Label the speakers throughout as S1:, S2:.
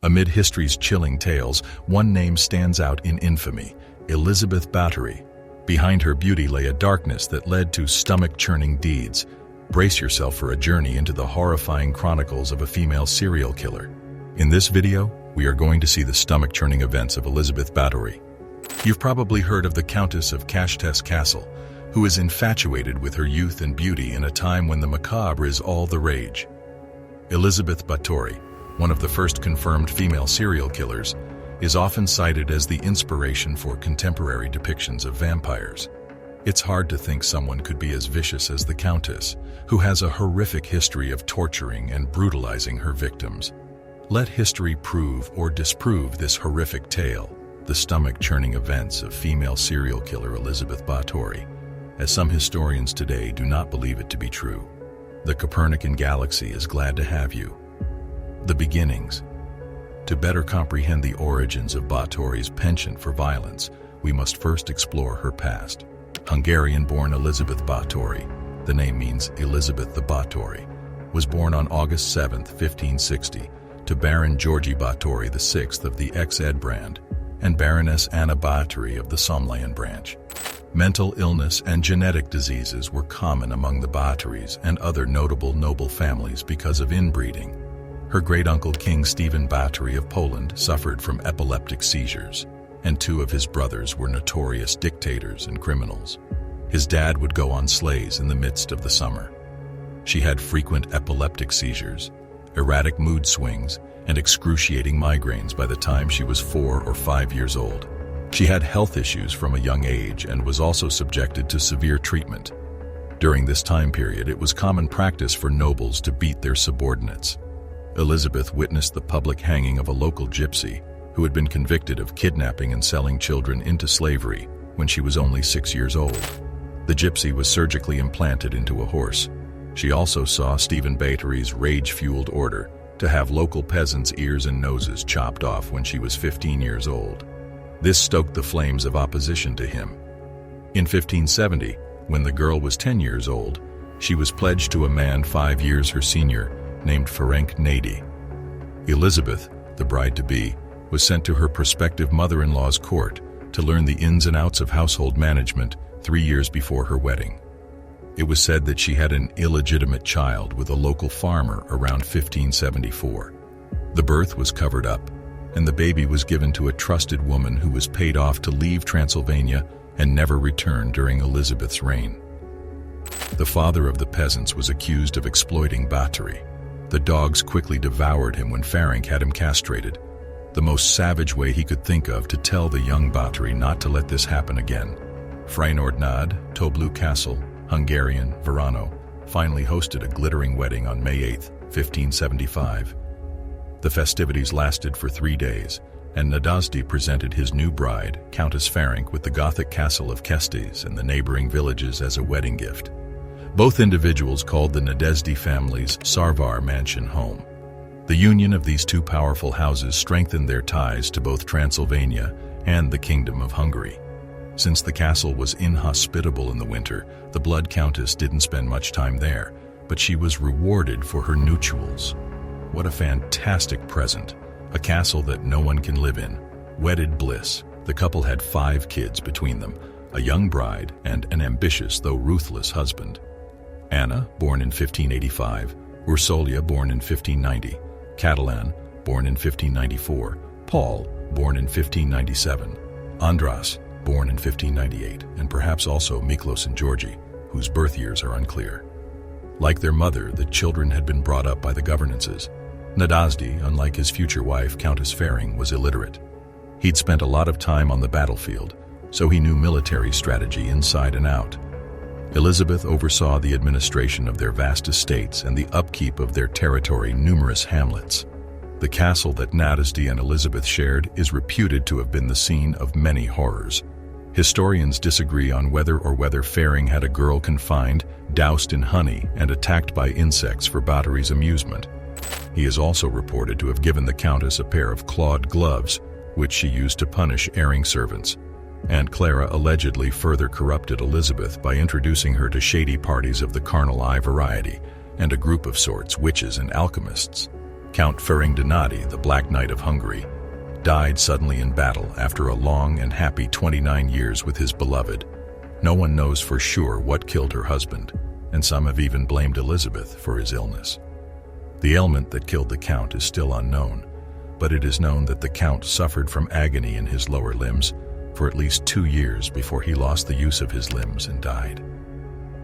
S1: Amid history's chilling tales, one name stands out in infamy: Elizabeth Bathory. Behind her beauty lay a darkness that led to stomach-churning deeds. Brace yourself for a journey into the horrifying chronicles of a female serial killer. In this video, we are going to see the stomach-churning events of Elizabeth Bathory. You've probably heard of the Countess of Countess Castle, who is infatuated with her youth and beauty in a time when the macabre is all the rage. Elizabeth Bathory, one of the first confirmed female serial killers, is often cited as the inspiration for contemporary depictions of vampires. It's hard to think someone could be as vicious as the Countess, who has a horrific history of torturing and brutalizing her victims. Let history prove or disprove this horrific tale, the stomach-churning events of female serial killer Elizabeth Bathory, as some historians today do not believe it to be true. The Copernican galaxy is glad to have you. The beginnings. To better comprehend the origins of Báthory's penchant for violence, we must first explore her past. Hungarian-born Elizabeth Bathory, the name means Elizabeth the Báthory, was born on August 7, 1560, to Baron Georgi Báthory VI of the ex-Ed brand and Baroness Anna Báthory of the Somlayan branch. Mental illness and genetic diseases were common among the Báthorys and other notable noble families because of inbreeding. Her great-uncle King Stephen Báthory of Poland suffered from epileptic seizures, and two of his brothers were notorious dictators and criminals. His dad would go on sleighs in the midst of the summer. She had frequent epileptic seizures, erratic mood swings, and excruciating migraines by the time she was 4 or 5 years old. She had health issues from a young age and was also subjected to severe treatment. During this time period, it was common practice for nobles to beat their subordinates. Elizabeth witnessed the public hanging of a local gypsy who had been convicted of kidnapping and selling children into slavery when she was only 6 years old. The gypsy was surgically implanted into a horse. She also saw Stephen Báthory's rage-fueled order to have local peasants' ears and noses chopped off when she was 15 years old. This stoked the flames of opposition to him. In 1570, when the girl was 10 years old, she was pledged to a man 5 years her senior, named Ferenc Nady. Elizabeth, the bride-to-be, was sent to her prospective mother-in-law's court to learn the ins and outs of household management 3 years before her wedding. It was said that she had an illegitimate child with a local farmer around 1574. The birth was covered up, and the baby was given to a trusted woman who was paid off to leave Transylvania and never return during Elizabeth's reign. The father of the peasants was accused of exploiting Báthory. The dogs quickly devoured him when Ferenc had him castrated, the most savage way he could think of to tell the young Báthory not to let this happen again. Freynornad, Toblu Castle, Hungarian, Verano, finally hosted a glittering wedding on May 8, 1575. The festivities lasted for 3 days, and Nadasdy presented his new bride, Countess Ferenc, with the Gothic castle of Kestes and the neighboring villages as a wedding gift. Both individuals called the Nadasdy family's Sarvar mansion home. The union of these two powerful houses strengthened their ties to both Transylvania and the Kingdom of Hungary. Since the castle was inhospitable in the winter, the Blood Countess didn't spend much time there, but she was rewarded for her nuptials. What a fantastic present, a castle that no one can live in. Wedded bliss. The couple had 5 kids between them, a young bride and an ambitious though ruthless husband. Anna, born in 1585, Ursolia, born in 1590, Catalan, born in 1594, Paul, born in 1597, Andras, born in 1598, and perhaps also Miklos and Georgi, whose birth years are unclear. Like their mother, the children had been brought up by the governances. Nadasdy, unlike his future wife, Countess Ferenc, was illiterate. He'd spent a lot of time on the battlefield, so he knew military strategy inside and out. Elizabeth oversaw the administration of their vast estates and the upkeep of their territory, numerous hamlets. The castle that Nadasdy and Elizabeth shared is reputed to have been the scene of many horrors. Historians disagree on whether Ferenc had a girl confined, doused in honey, and attacked by insects for Báthory's amusement. He is also reported to have given the Countess a pair of clawed gloves, which she used to punish erring servants. Aunt Clara allegedly further corrupted Elizabeth by introducing her to shady parties of the carnal eye variety and a group of sorts, witches and alchemists. Count Horrifying Nutty, the Black Knight of Hungary, died suddenly in battle after a long and happy 29 years with his beloved. No one knows for sure what killed her husband, and some have even blamed Elizabeth for his illness. The ailment that killed the Count is still unknown, but it is known that the Count suffered from agony in his lower limbs for at least 2 years before he lost the use of his limbs and died.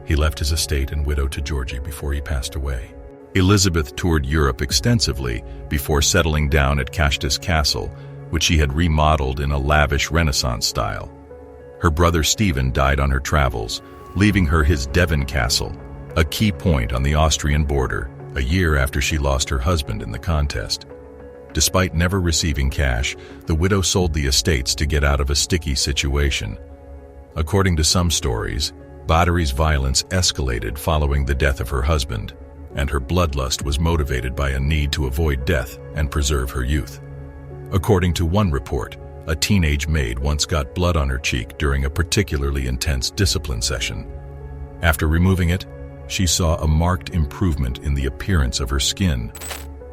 S1: He left his estate and widow to Georgie before he passed away. Elizabeth toured Europe extensively before settling down at Countess Castle, which she had remodeled in a lavish Renaissance style. Her brother Stephen died on her travels, leaving her his Devon Castle, a key point on the Austrian border, a year after she lost her husband in the contest. Despite never receiving cash, the widow sold the estates to get out of a sticky situation. According to some stories, Báthory's violence escalated following the death of her husband, and her bloodlust was motivated by a need to avoid death and preserve her youth. According to one report, a teenage maid once got blood on her cheek during a particularly intense discipline session. After removing it, she saw a marked improvement in the appearance of her skin.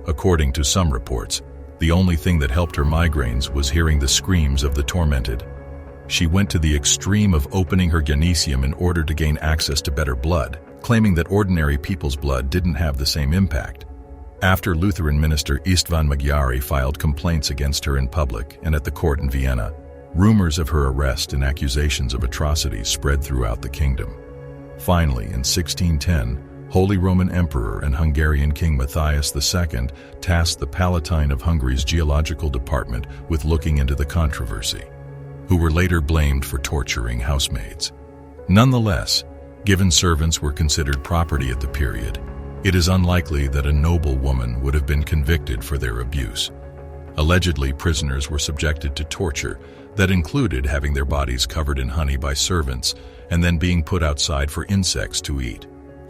S1: According to some reports, the only thing that helped her migraines was hearing the screams of the tormented. She went to the extreme of opening her gynecium in order to gain access to better blood, claiming that ordinary people's blood didn't have the same impact. After Lutheran minister István Magyari filed complaints against her in public and at the court in Vienna, rumors of her arrest and accusations of atrocities spread throughout the kingdom. Finally, in 1610, Holy Roman Emperor and Hungarian King Matthias II tasked the Palatine of Hungary's geological department with looking into the controversy, who were later blamed for torturing housemaids. Nonetheless, given servants were considered property at the period, it is unlikely that a noble woman would have been convicted for their abuse. Allegedly, prisoners were subjected to torture that included having their bodies covered in honey by servants and then being put outside for insects to eat.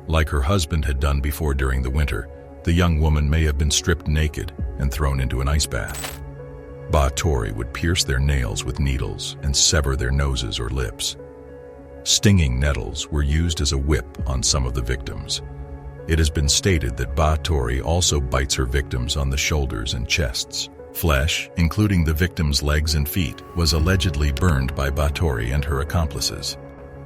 S1: Like her husband had done before during the winter, the young woman may have been stripped naked and thrown into an ice bath. Báthory would pierce their nails with needles and sever their noses or lips. Stinging nettles were used as a whip on some of the victims. It has been stated that Báthory also bites her victims on the shoulders and chests. Flesh, including the victims' legs and feet, was allegedly burned by Báthory and her accomplices.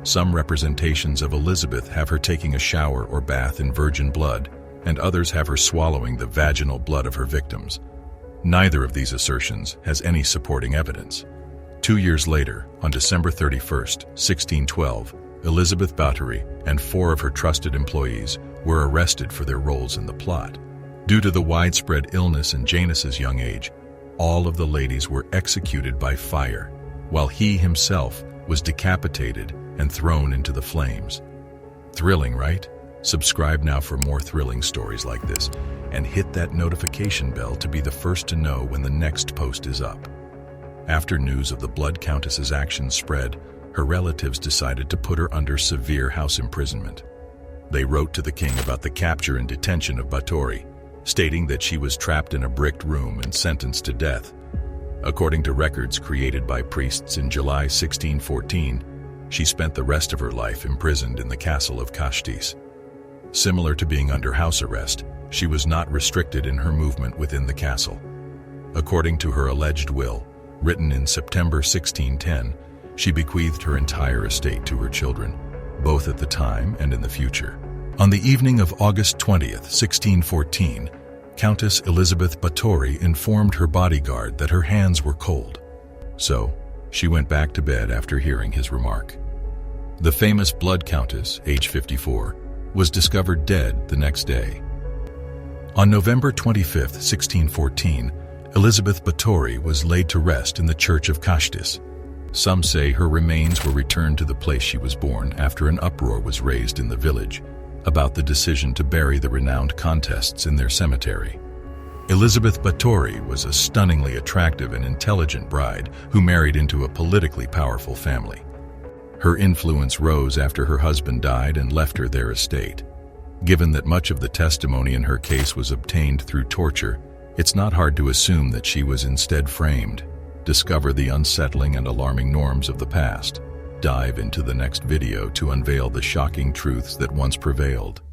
S1: Some representations of Elizabeth have her taking a shower or bath in virgin blood, and others have her swallowing the vaginal blood of her victims. Neither of these assertions has any supporting evidence. 2 years later, on December 31st, 1612, Elizabeth Bathory and 4 of her trusted employees were arrested for their roles in the plot. Due to the widespread illness and Janus's young age, all of the ladies were executed by fire, while he himself was decapitated and thrown into the flames. Thrilling, right? Subscribe now for more thrilling stories like this, and hit that notification bell to be the first to know when the next post is up. After news of the Blood Countess's actions spread, her relatives decided to put her under severe house imprisonment. They wrote to the king about the capture and detention of Báthory, stating that she was trapped in a bricked room and sentenced to death. According to records created by priests in July 1614, she spent the rest of her life imprisoned in the castle of Countess. Similar to being under house arrest, she was not restricted in her movement within the castle. According to her alleged will, written in September 1610, she bequeathed her entire estate to her children, both at the time and in the future. On the evening of August 20th, 1614, Countess Elizabeth Bathory informed her bodyguard that her hands were cold. So, she went back to bed after hearing his remark. The famous Blood Countess, age 54, was discovered dead the next day. On November 25th, 1614, Elizabeth Bathory was laid to rest in the church of Countess. Some say her remains were returned to the place she was born after an uproar was raised in the village about the decision to bury the renowned contests in their cemetery. Elizabeth Bathory was a stunningly attractive and intelligent bride who married into a politically powerful family. Her influence rose after her husband died and left her their estate. Given that much of the testimony in her case was obtained through torture, it's not hard to assume that she was instead framed. Discover the unsettling and alarming norms of the past. Dive into the next video to unveil the shocking truths that once prevailed.